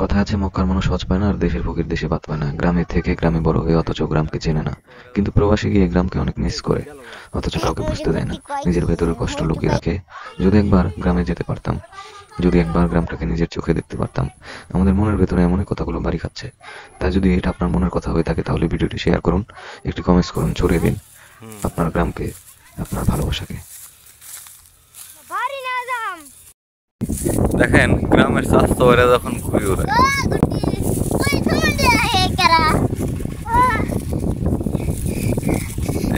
কথা আছে, মক্কার মানুষ হজ পায় না আর দেশের ফকির দেশে ভাত পায় না। গ্রামে থেকে গ্রামে বড় হয়ে অথচ গ্রামকে চেনে না, কিন্তু প্রবাসী গিয়ে গ্রামকে অনেক মিস করে, অথচ কাউকে বুঝতে দেয় না, নিজের ভেতরের কষ্ট লুকিয়ে রাখে। যদি একবার গ্রামে যেতে পারতাম, যদি একবার গ্রামটাকে নিজের চোখে দেখতে পারতাম। আমাদের মনের ভেতরে এমন কথাগুলো বাড়ি খাচ্ছে। তাই যদি এটা আপনার মনের কথা হয়ে থাকে তাহলে ভিডিওটি শেয়ার করুন, একটি কমেন্টস করুন, ছড়িয়ে দিন আপনার গ্রামকে, আপনার ভালোবাসাকে। দেখেন গ্রামের স্বাস্থ্য ওরা যখন ঘুরে ওড়ায়,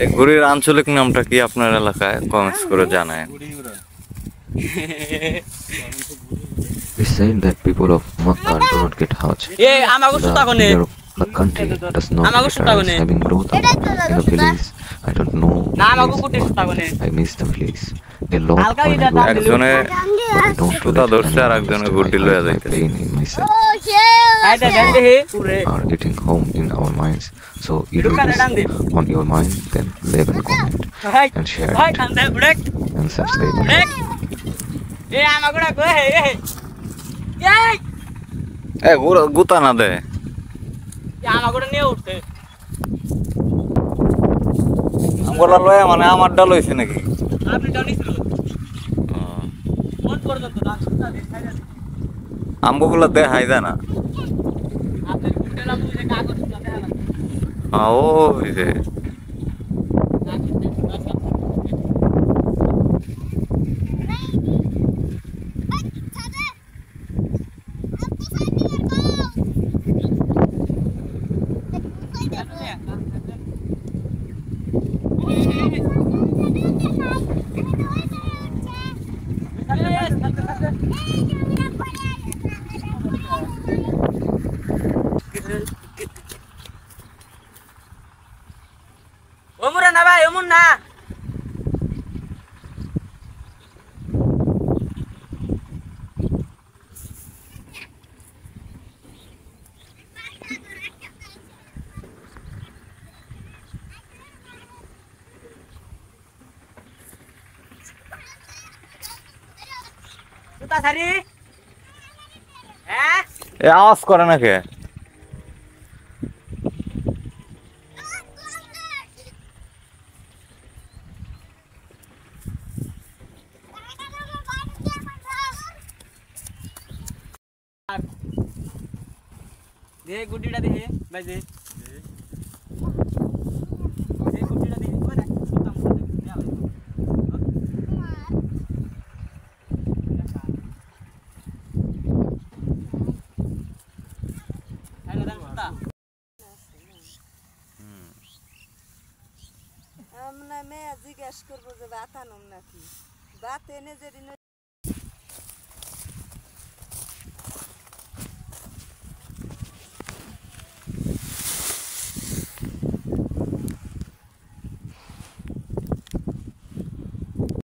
এই ঘুড়ির আঞ্চলিক নামটা কি আপনার এলাকায় কমেন্টস করে জানায়। It's said that people of Makkah do not get Hajj. The leader of the country does not characterize having growth up in the village. I don't know the place, but I miss the village a lot when I go একজনে there. But I don't সুতা let ধরছে আর anyone একজনে justify গুটি লয়ে my যাইতেছে। pain in myself. Are getting home in our minds. So if it is on your mind, then leave a comment and share it and subscribe. গুতা না দে আমরা লয়া মানে আমারটা লইছে নাকি? আমগুলো দেখাই যায় না। ও যে ওমরা না ভাই, ওমন না। সারি হ্যাঁ, এ আওয়াজ করে না কে? দে গুটিটা দে ভাই, দে দে গুটিটা দে। ওই দেখ সুতাম সুতাম দে আলো। হ্যালো দাম সুতা। আমরা মেয়ে জিজ্ঞেস করবো যে ভাত আনুম নাকি, ভাত এনে যেদিন